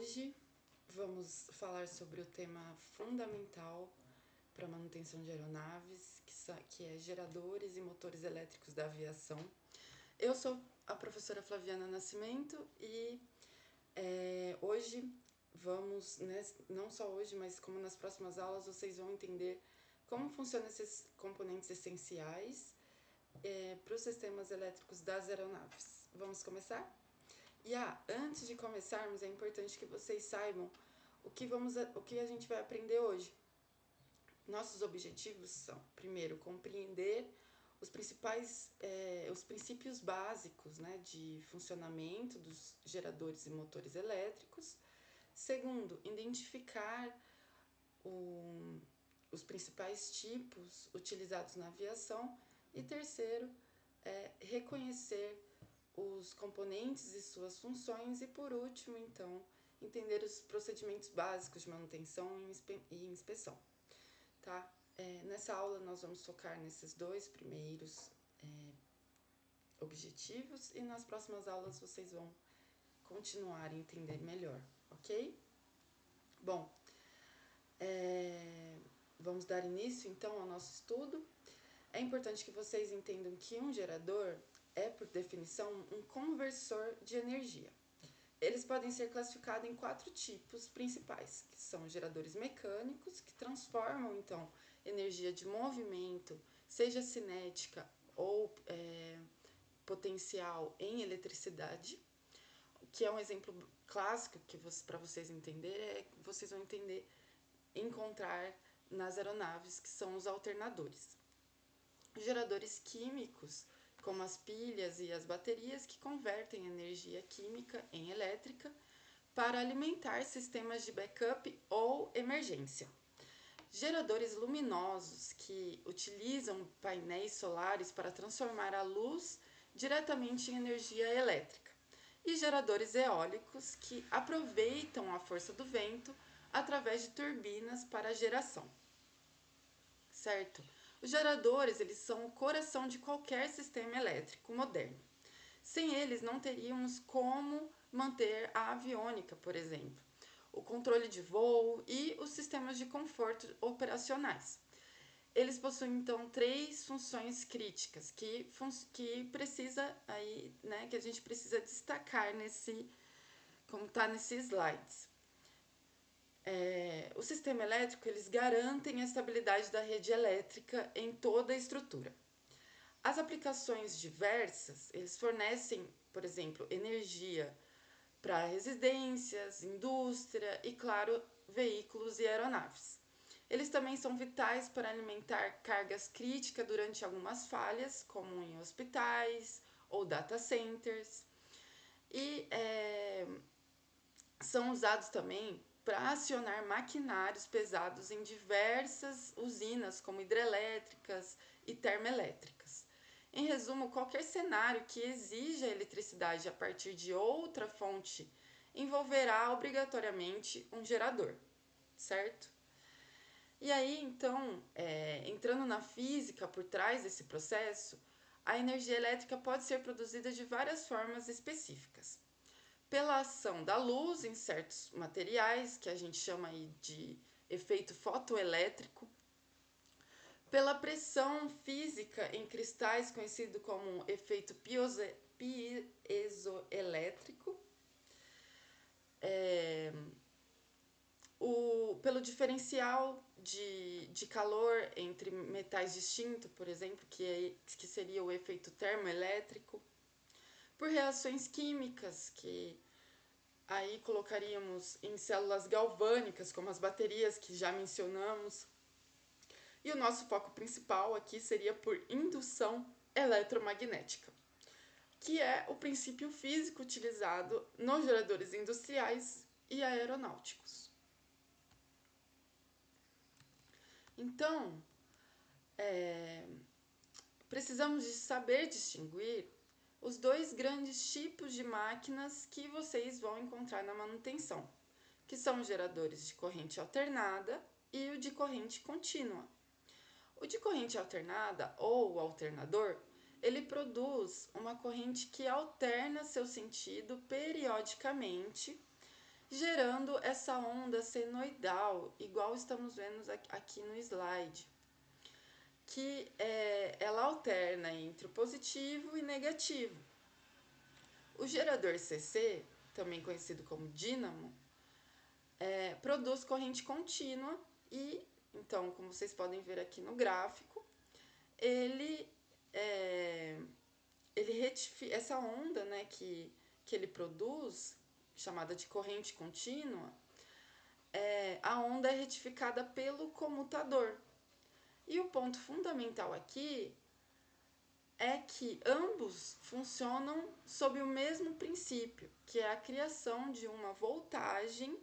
Hoje vamos falar sobre o tema fundamental para a manutenção de aeronaves, que é geradores e motores elétricos da aviação. Eu sou a professora Flaviana Nascimento e hoje vamos, não só hoje, mas como nas próximas aulas, vocês vão entender como funcionam esses componentes essenciais para os sistemas elétricos das aeronaves. Vamos começar? Antes de começarmos, é importante que vocês saibam o que a gente vai aprender hoje. Nossos objetivos são, primeiro, compreender os princípios básicos, de funcionamento dos geradores e motores elétricos. Segundo, identificar os principais tipos utilizados na aviação. E terceiro, reconhecer os componentes e suas funções. E por último, então, entender os procedimentos básicos de manutenção e inspeção. Tá? Nessa aula nós vamos focar nesses dois primeiros objetivos e nas próximas aulas vocês vão continuar a entender melhor, ok? Bom, vamos dar início então ao nosso estudo. É importante que vocês entendam que um gerador é, por definição, um conversor de energia. Eles podem ser classificados em 4 tipos principais, que são geradores mecânicos, que transformam, então, energia de movimento, seja cinética ou potencial, em eletricidade, que é um exemplo clássico que para vocês entenderem, vocês vão encontrar nas aeronaves, que são os alternadores. Geradores químicos, como as pilhas e as baterias, que convertem energia química em elétrica para alimentar sistemas de backup ou emergência. Geradores luminosos, que utilizam painéis solares para transformar a luz diretamente em energia elétrica. E geradores eólicos, que aproveitam a força do vento através de turbinas para a geração. Certo? Os geradores, eles são o coração de qualquer sistema elétrico moderno. Sem eles, não teríamos como manter a aviônica, por exemplo, o controle de voo e os sistemas de conforto operacionais. Eles possuem, então, 3 funções críticas que a gente precisa destacar como está nesses slides. O sistema elétrico, eles garantem a estabilidade da rede elétrica em toda a estrutura. As aplicações diversas, eles fornecem, por exemplo, energia para residências, indústria e, claro, veículos e aeronaves. Eles também são vitais para alimentar cargas críticas durante algumas falhas, como em hospitais ou data centers. E são usados também para acionar maquinários pesados em diversas usinas, como hidrelétricas e termoelétricas. Em resumo, qualquer cenário que exija eletricidade a partir de outra fonte envolverá obrigatoriamente um gerador, certo? E aí, então, entrando na física por trás desse processo, a energia elétrica pode ser produzida de várias formas específicas. Pela ação da luz em certos materiais, que a gente chama aí de efeito fotoelétrico, pela pressão física em cristais, conhecido como efeito piezoelétrico, pelo diferencial de calor entre metais distintos, por exemplo, que seria o efeito termoelétrico, por reações químicas, que aí colocaríamos em células galvânicas, como as baterias que já mencionamos. E o nosso foco principal aqui seria por indução eletromagnética, que é o princípio físico utilizado nos geradores industriais e aeronáuticos. Então, precisamos de saber distinguir os 2 grandes tipos de máquinas que vocês vão encontrar na manutenção, que são os geradores de corrente alternada e o de corrente contínua. O de corrente alternada, ou o alternador, ele produz uma corrente que alterna seu sentido periodicamente gerando essa onda senoidal, igual estamos vendo aqui no slide, que ela alterna entre o positivo e negativo. O gerador CC, também conhecido como dínamo, produz corrente contínua e, então, como vocês podem ver aqui no gráfico, ele retifica essa onda, né, que ele produz, chamada de corrente contínua, a onda é retificada pelo comutador. E o ponto fundamental aqui é que ambos funcionam sob o mesmo princípio, que é a criação de uma voltagem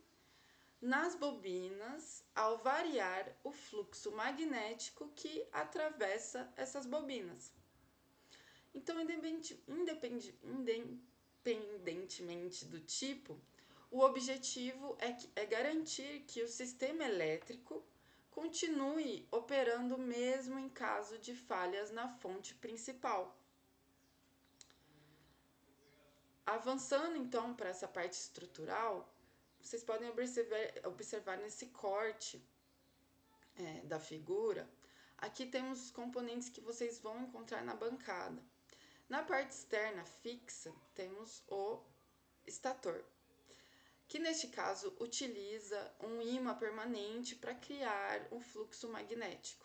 nas bobinas ao variar o fluxo magnético que atravessa essas bobinas. Então, independentemente do tipo, o objetivo é garantir que o sistema elétrico continue operando mesmo em caso de falhas na fonte principal. Avançando então para essa parte estrutural, vocês podem observar nesse corte da figura, aqui temos os componentes que vocês vão encontrar na bancada. Na parte externa fixa, temos o estator, que neste caso utiliza um ímã permanente para criar um fluxo magnético.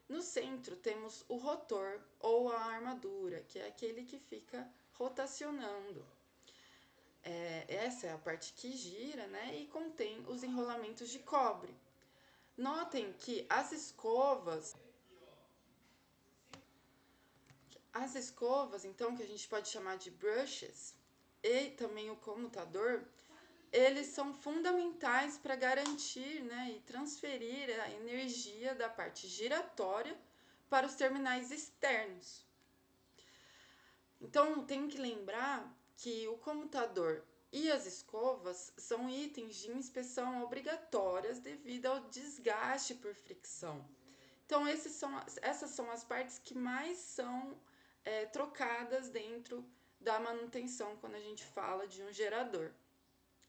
No centro temos o rotor ou a armadura, que é aquele que fica rotacionando. Essa é a parte que gira, né, e contém os enrolamentos de cobre. Notem que as escovas, então, que a gente pode chamar de brushes, e também o comutador, eles são fundamentais para garantir, né, e transferir a energia da parte giratória para os terminais externos. Então, tem que lembrar que o comutador e as escovas são itens de inspeção obrigatórias devido ao desgaste por fricção. Então, essas são as partes que mais são trocadas dentro da manutenção quando a gente fala de um gerador.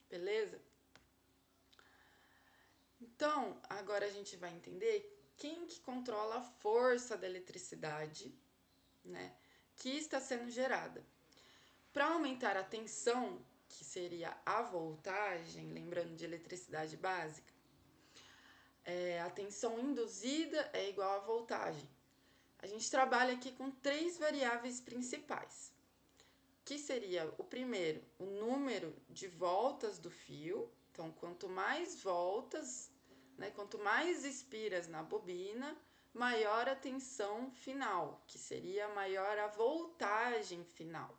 Beleza? Então, agora a gente vai entender quem que controla a força da eletricidade, né, que está sendo gerada. Para aumentar a tensão, que seria a voltagem, lembrando de eletricidade básica, a tensão induzida é igual à voltagem. A gente trabalha aqui com 3 variáveis principais, que seria o primeiro, o número de voltas do fio. Então, quanto mais voltas, né, quanto mais espiras na bobina, maior a tensão final, que seria maior a voltagem final.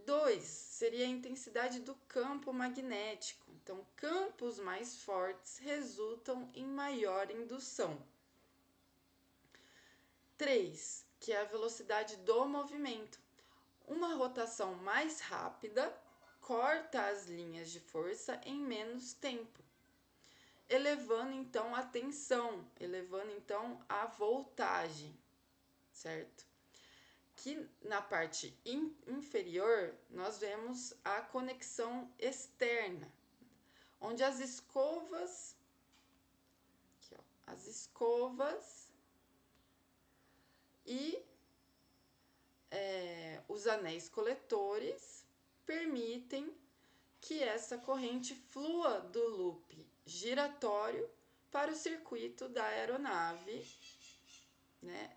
2 seria a intensidade do campo magnético. Então, campos mais fortes resultam em maior indução. 3, que é a velocidade do movimento. Uma rotação mais rápida corta as linhas de força em menos tempo, elevando então a tensão, elevando então a voltagem, certo? Que na parte inferior nós vemos a conexão externa, onde as escovas, aqui, ó, as escovas e os anéis coletores permitem que essa corrente flua do loop giratório para o circuito da aeronave, né,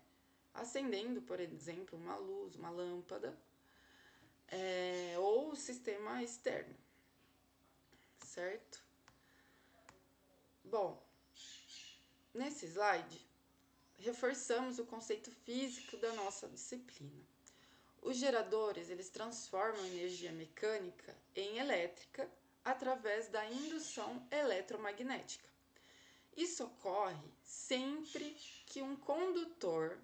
acendendo, por exemplo, uma luz, uma lâmpada, ou o sistema externo, certo? Bom, nesse slide, reforçamos o conceito físico da nossa disciplina. Os geradores, eles transformam a energia mecânica em elétrica através da indução eletromagnética. Isso ocorre sempre que um condutor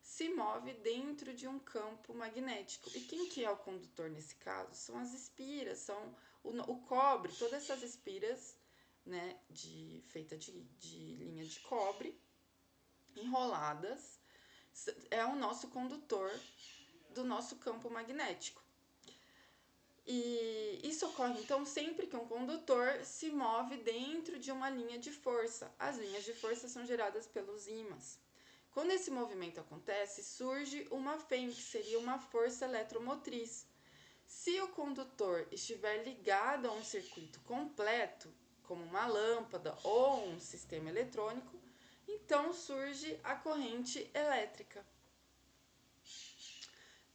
se move dentro de um campo magnético. E quem que é o condutor nesse caso? São as espiras, são o cobre, todas essas espiras, né, feita de linha de cobre, enroladas, é o nosso condutor do nosso campo magnético. E isso ocorre, então, sempre que um condutor se move dentro de uma linha de força. As linhas de força são geradas pelos ímãs. Quando esse movimento acontece, surge uma fêmea, que seria uma força eletromotriz. Se o condutor estiver ligado a um circuito completo, como uma lâmpada ou um sistema eletrônico, então surge a corrente elétrica.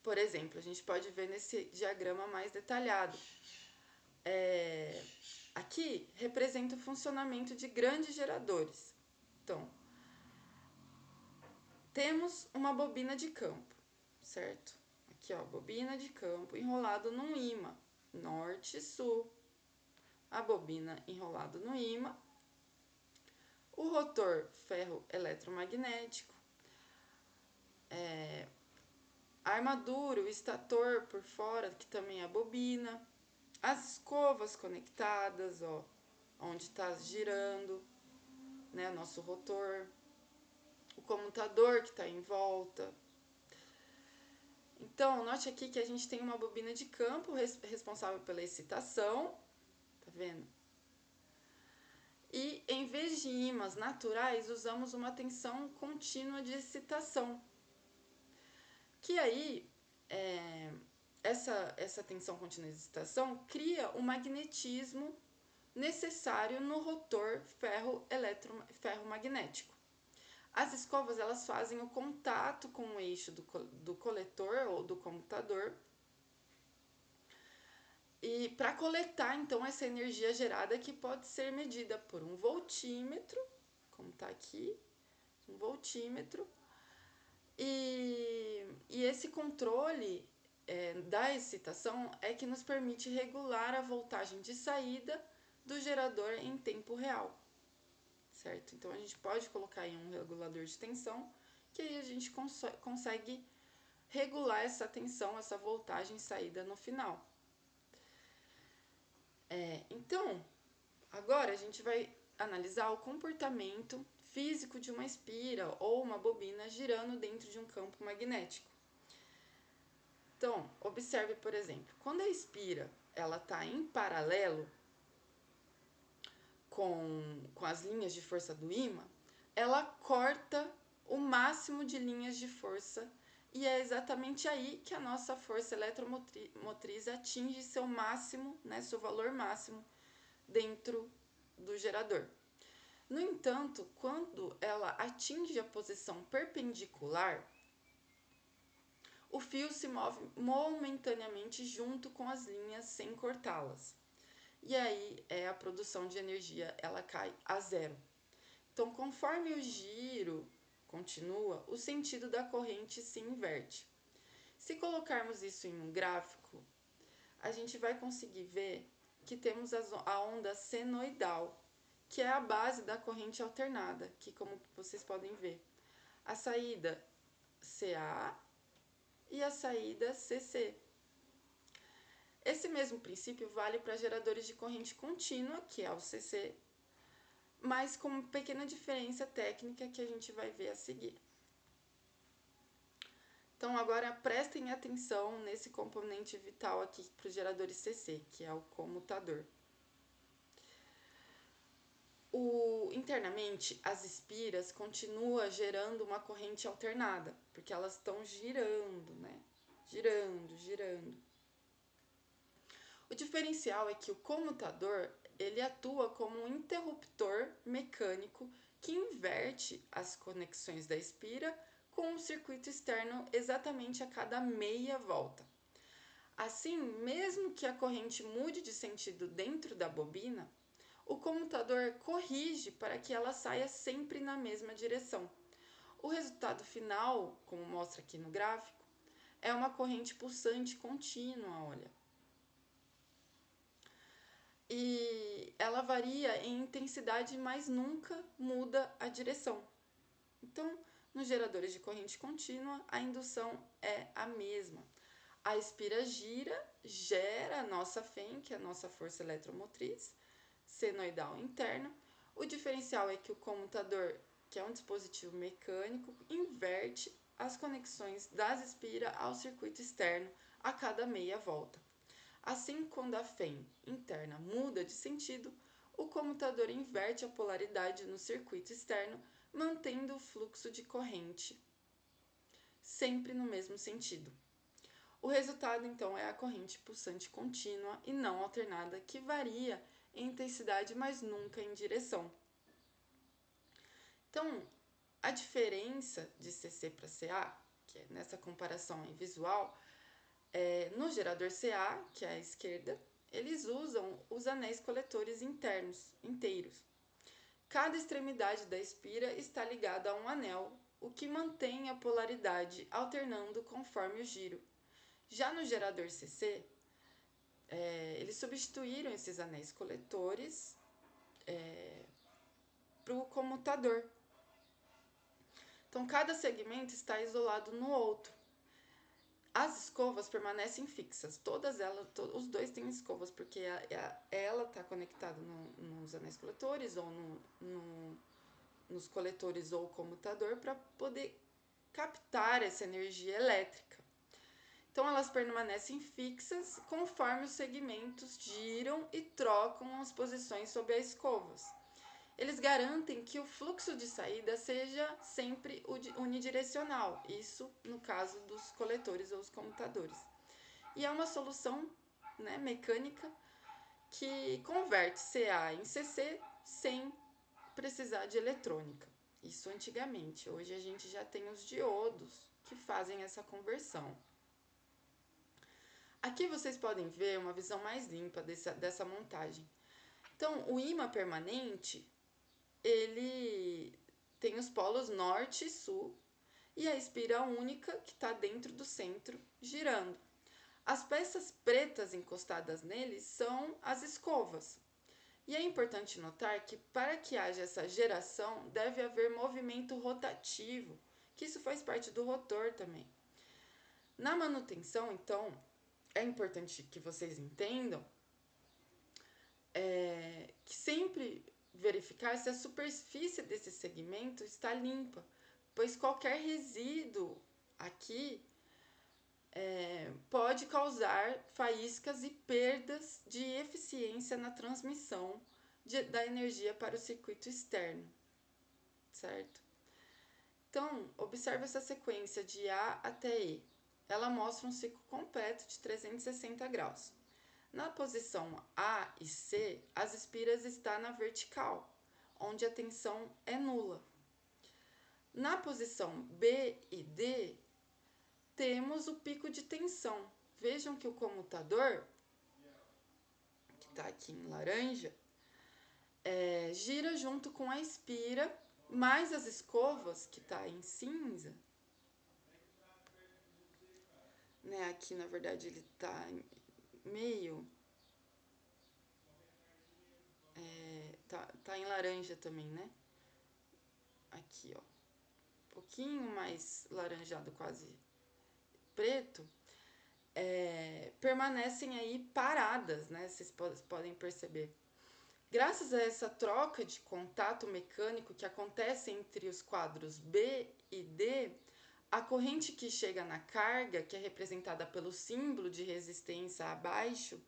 Por exemplo, a gente pode ver nesse diagrama mais detalhado. Aqui representa o funcionamento de grandes geradores. Então, temos uma bobina de campo, certo? Aqui, ó, bobina de campo enrolado num ímã, norte e sul. A bobina enrolado no ímã. O rotor ferro eletromagnético. A armadura, o estator por fora, que também é a bobina. As escovas conectadas, ó, onde está girando, né, nosso rotor. O comutador que está em volta. Então, note aqui que a gente tem uma bobina de campo responsável pela excitação, tá vendo? E em vez de ímãs naturais, usamos uma tensão contínua de excitação. Que aí, essa tensão contínua de excitação cria o magnetismo necessário no rotor ferro magnético. As escovas, elas fazem o contato com o eixo do coletor ou do comutador e para coletar então essa energia gerada, que pode ser medida por um voltímetro, como está aqui, um voltímetro, e esse controle da excitação é que nos permite regular a voltagem de saída do gerador em tempo real. Certo? Então a gente pode colocar em um regulador de tensão, que aí a gente consegue regular essa tensão, essa voltagem saída no final. Então, agora a gente vai analisar o comportamento físico de uma espira ou uma bobina girando dentro de um campo magnético. Então, observe, por exemplo, quando a espira ela está em paralelo com as linhas de força do ímã, ela corta o máximo de linhas de força, e é exatamente aí que a nossa força eletromotriz atinge seu máximo, né, seu valor máximo dentro do gerador. No entanto, quando ela atinge a posição perpendicular, o fio se move momentaneamente junto com as linhas sem cortá-las. E aí a produção de energia ela cai a zero. Então, conforme o giro continua, o sentido da corrente se inverte. Se colocarmos isso em um gráfico, a gente vai conseguir ver que temos a onda senoidal, que é a base da corrente alternada, que, como vocês podem ver, a saída CA e a saída CC. Esse mesmo princípio vale para geradores de corrente contínua, que é o CC, mas com uma pequena diferença técnica que a gente vai ver a seguir. Então, agora prestem atenção nesse componente vital aqui para os geradores CC, que é o comutador. Internamente, as espiras continuam gerando uma corrente alternada, porque elas estão girando, né? Girando. O diferencial é que o comutador ele atua como um interruptor mecânico que inverte as conexões da espira com o circuito externo exatamente a cada meia volta. Assim, mesmo que a corrente mude de sentido dentro da bobina, o comutador corrige para que ela saia sempre na mesma direção. O resultado final, como mostra aqui no gráfico, é uma corrente pulsante contínua, olha. E ela varia em intensidade, mas nunca muda a direção. Então, nos geradores de corrente contínua, a indução é a mesma. A espira gira, gera a nossa FEM, que é a nossa força eletromotriz, senoidal interna. O diferencial é que o comutador, que é um dispositivo mecânico, inverte as conexões das espiras ao circuito externo a cada meia volta. Assim, quando a fém interna muda de sentido, o comutador inverte a polaridade no circuito externo, mantendo o fluxo de corrente sempre no mesmo sentido. O resultado, então, é a corrente pulsante contínua e não alternada, que varia em intensidade, mas nunca em direção. Então, a diferença de CC para CA, que é nessa comparação visual, no gerador CA, que é à esquerda, eles usam os anéis coletores internos, inteiros. Cada extremidade da espira está ligada a um anel, o que mantém a polaridade alternando conforme o giro. Já no gerador CC, eles substituíram esses anéis coletores para o comutador. Então, cada segmento está isolado no outro. As escovas permanecem fixas, todas elas, os dois têm escovas, porque ela está conectada nos anéis coletores ou nos coletores ou comutador para poder captar essa energia elétrica. Então, elas permanecem fixas conforme os segmentos giram e trocam as posições sob as escovas. Eles garantem que o fluxo de saída seja sempre unidirecional, isso no caso dos coletores ou os comutadores. E é uma solução, né, mecânica que converte CA em CC sem precisar de eletrônica. Isso antigamente. Hoje a gente já tem os diodos que fazem essa conversão. Aqui vocês podem ver uma visão mais limpa dessa montagem. Então, o ímã permanente, ele tem os polos norte e sul e a espira única que está dentro do centro girando. As peças pretas encostadas neles são as escovas. E é importante notar que para que haja essa geração deve haver movimento rotativo, que isso faz parte do rotor também. Na manutenção, então, é importante que vocês entendam que sempre verificar se a superfície desse segmento está limpa, pois qualquer resíduo aqui pode causar faíscas e perdas de eficiência na transmissão da energia para o circuito externo, certo? Então, observe essa sequência de A até E. Ela mostra um ciclo completo de 360 graus. Na posição A e C, as espiras estão na vertical, onde a tensão é nula. Na posição B e D, temos o pico de tensão. Vejam que o comutador, que está aqui em laranja, gira junto com a espira, mais as escovas, que está em cinza. Né, aqui, na verdade, ele está meio... tá em laranja também, né? Aqui, ó. Um pouquinho mais laranjado, quase preto. Permanecem aí paradas, né? Vocês podem perceber. Graças a essa troca de contato mecânico que acontece entre os quadros B e D, a corrente que chega na carga, que é representada pelo símbolo de resistência abaixo,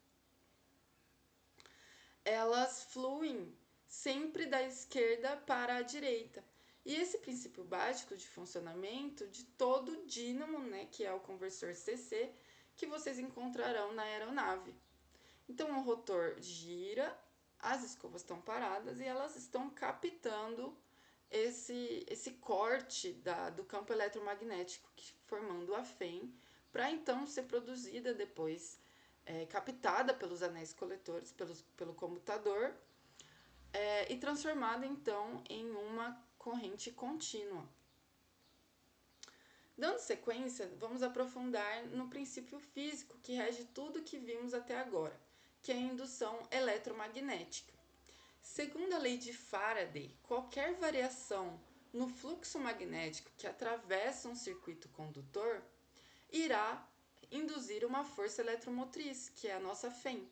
elas fluem sempre da esquerda para a direita. E esse princípio básico de funcionamento de todo dínamo, né, que é o conversor CC, que vocês encontrarão na aeronave. Então, o rotor gira, as escovas estão paradas e elas estão captando esse corte do campo eletromagnético, formando a fém, para então ser produzida depois, captada pelos anéis coletores, pelo comutador, e transformada então em uma corrente contínua. Dando sequência, vamos aprofundar no princípio físico que rege tudo que vimos até agora, que é a indução eletromagnética. Segundo a lei de Faraday, qualquer variação no fluxo magnético que atravessa um circuito condutor irá induzir uma força eletromotriz, que é a nossa fém.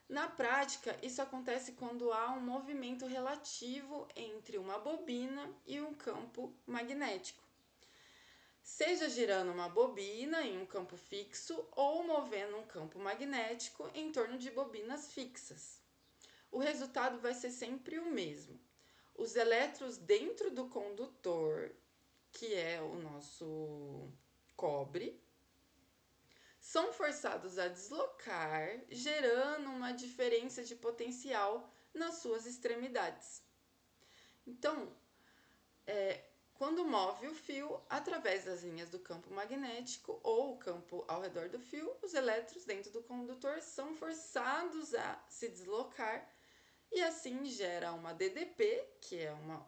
Na prática, isso acontece quando há um movimento relativo entre uma bobina e um campo magnético. seja girando uma bobina em um campo fixo ou movendo um campo magnético em torno de bobinas fixas. O resultado vai ser sempre o mesmo. Os elétrons dentro do condutor, que é o nosso cobre, são forçados a deslocar, gerando uma diferença de potencial nas suas extremidades. Então, quando move o fio através das linhas do campo magnético ou o campo ao redor do fio, os elétrons dentro do condutor são forçados a se deslocar e assim gera uma DDP, que é uma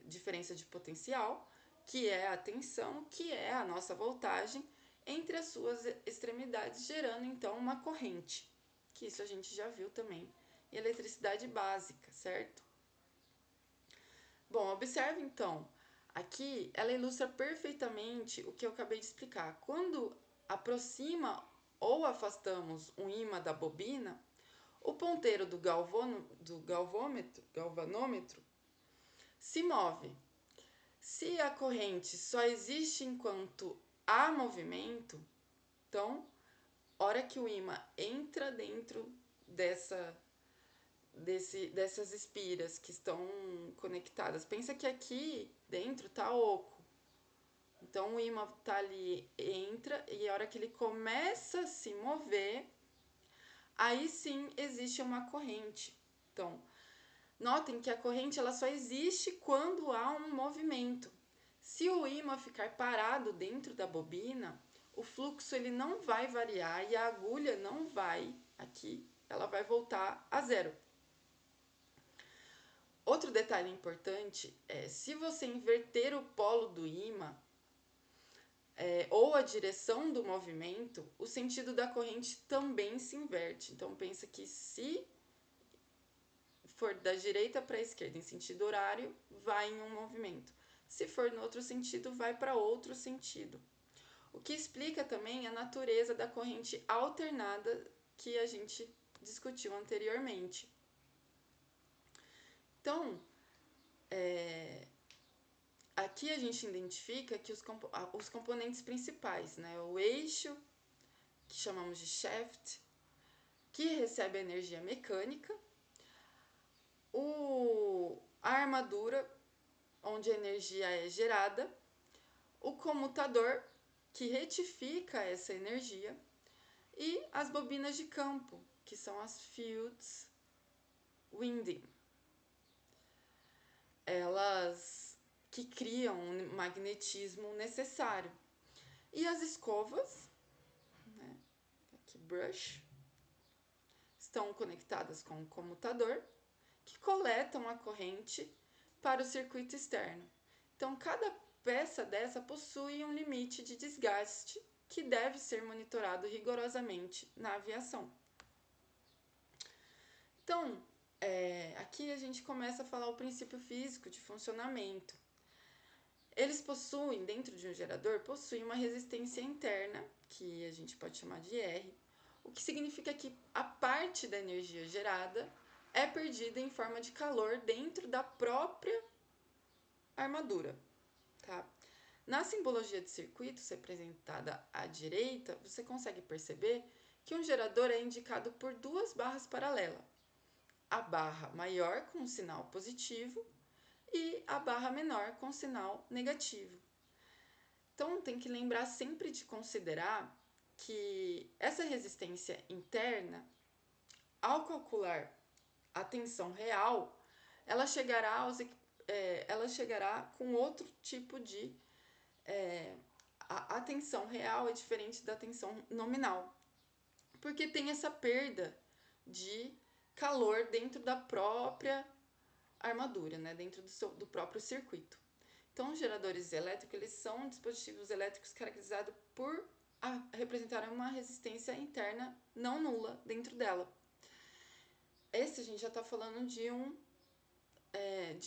diferença de potencial, que é a tensão, que é a nossa voltagem entre as suas extremidades, gerando então uma corrente, que isso a gente já viu também em eletricidade básica, certo? Bom, observe então, aqui ela ilustra perfeitamente o que eu acabei de explicar. Quando aproxima ou afastamos um ímã da bobina, o ponteiro do galvanômetro se move. Se a corrente só existe enquanto há movimento, então, hora que o ímã entra dentro dessas espiras que estão conectadas, pensa que aqui dentro está oco. Então o ímã tá ali, entra, e a hora que ele começa a se mover, aí sim existe uma corrente. Então, notem que a corrente ela só existe quando há um movimento. Se o ímã ficar parado dentro da bobina, o fluxo ele não vai variar e a agulha não vai aqui, ela vai voltar a zero. Outro detalhe importante é se você inverter o polo do ímã ou a direção do movimento, o sentido da corrente também se inverte. Então pensa que se for da direita para a esquerda em sentido horário, vai em um movimento. Se for no outro sentido, vai para outro sentido. O que explica também a natureza da corrente alternada que a gente discutiu anteriormente. Então, aqui a gente identifica que os componentes principais, né? O eixo, que chamamos de shaft, que recebe a energia mecânica, a armadura, onde a energia é gerada, o comutador, que retifica essa energia, e as bobinas de campo, que são as fields winding. Elas que criam o magnetismo necessário. E as escovas, né, aqui brush, estão conectadas com o comutador, que coletam a corrente para o circuito externo. Então, cada peça dessa possui um limite de desgaste que deve ser monitorado rigorosamente na aviação. Então, aqui a gente começa a falar o princípio físico de funcionamento. Eles possuem, dentro de um gerador, possuem uma resistência interna, que a gente pode chamar de R, o que significa que a parte da energia gerada é perdida em forma de calor dentro da própria armadura. Tá? Na simbologia de circuitos representada à direita, você consegue perceber que um gerador é indicado por duas barras paralelas. A barra maior com sinal positivo e a barra menor com sinal negativo. Então tem que lembrar sempre de considerar que essa resistência interna, ao calcular a tensão real, ela chegará com outro tipo de a tensão real é diferente da tensão nominal, porque tem essa perda de calor dentro da própria armadura, né, dentro do próprio circuito. Então, os geradores elétricos, eles são dispositivos elétricos caracterizados por representarem uma resistência interna não nula dentro dela. Esse a gente já está falando de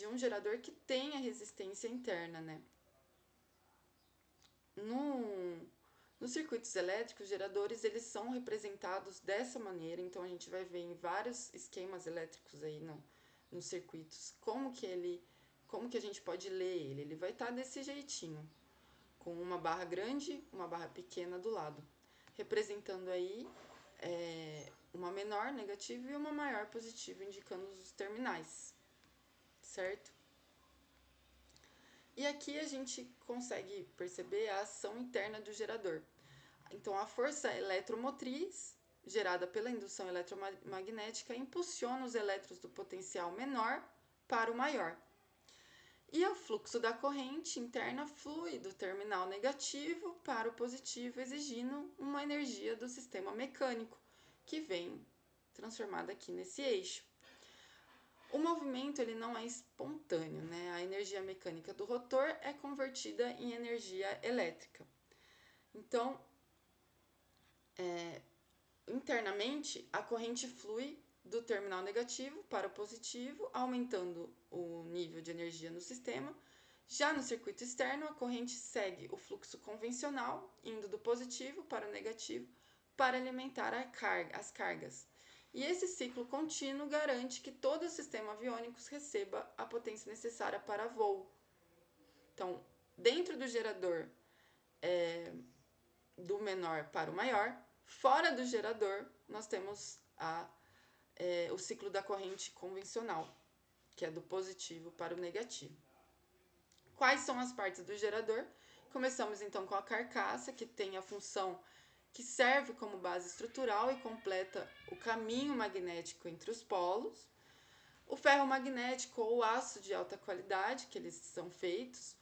um gerador que tem a resistência interna, né? Nos circuitos elétricos, os geradores eles são representados dessa maneira, então a gente vai ver em vários esquemas elétricos aí nos circuitos como que a gente pode ler ele vai estar desse jeitinho, com uma barra grande, uma barra pequena do lado, representando aí uma menor negativa e uma maior positiva, indicando os terminais, certo? E aqui a gente consegue perceber a ação interna do gerador. Então, a força eletromotriz, gerada pela indução eletromagnética, impulsiona os elétrons do potencial menor para o maior. E o fluxo da corrente interna flui do terminal negativo para o positivo, exigindo uma energia do sistema mecânico, que vem transformada aqui nesse eixo. O movimento ele não é espontâneo, né? A energia mecânica do rotor é convertida em energia elétrica. Então, internamente, a corrente flui do terminal negativo para o positivo, aumentando o nível de energia no sistema. Já no circuito externo, a corrente segue o fluxo convencional, indo do positivo para o negativo, para alimentar as cargas. E esse ciclo contínuo garante que todo o sistema aviônico receba a potência necessária para voo. Então, dentro do gerador do menor para o maior, fora do gerador, nós temos o ciclo da corrente convencional, que é do positivo para o negativo. Quais são as partes do gerador? Começamos então com a carcaça, que tem a função que serve como base estrutural e completa o caminho magnético entre os polos. O ferro magnético ou aço de alta qualidade, que eles são feitos,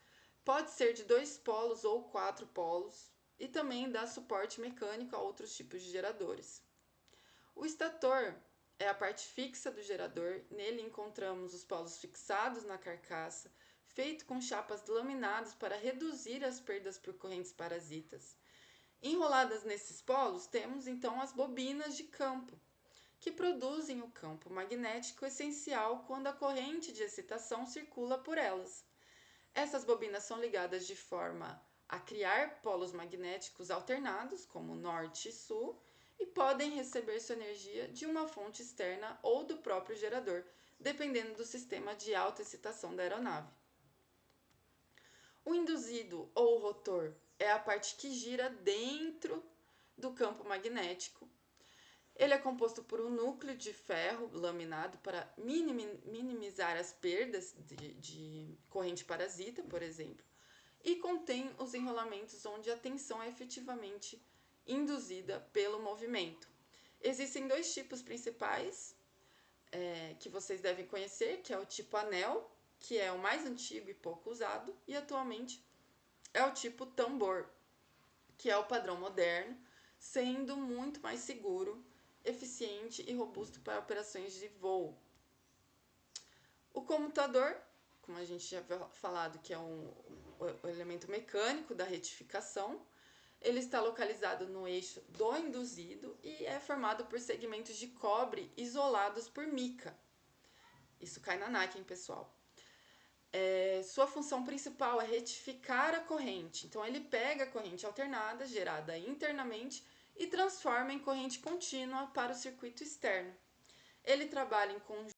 pode ser de 2 polos ou 4 polos e também dá suporte mecânico a outros tipos de geradores. O estator é a parte fixa do gerador, nele encontramos os polos fixados na carcaça, feito com chapas laminadas para reduzir as perdas por correntes parasitas. Enroladas nesses polos, temos então as bobinas de campo, que produzem o campo magnético essencial quando a corrente de excitação circula por elas. Essas bobinas são ligadas de forma a criar polos magnéticos alternados, como norte e sul, e podem receber sua energia de uma fonte externa ou do próprio gerador, dependendo do sistema de alta excitação da aeronave. O induzido ou rotor é a parte que gira dentro do campo magnético. Ele é composto por um núcleo de ferro laminado para minimizar as perdas de corrente parasita, por exemplo, e contém os enrolamentos onde a tensão é efetivamente induzida pelo movimento. Existem 2 tipos principais que vocês devem conhecer, que é o tipo anel, que é o mais antigo e pouco usado, e atualmente é o tipo tambor, que é o padrão moderno, sendo muito mais seguro, eficiente e robusto para operações de voo. O comutador, como a gente já havia falado, que é o elemento mecânico da retificação, ele está localizado no eixo do induzido e é formado por segmentos de cobre isolados por mica. Isso cai na NAC, hein, pessoal? Sua função principal é retificar a corrente. Então, ele pega a corrente alternada, gerada internamente, e transforma em corrente contínua para o circuito externo. Ele trabalha em conjunto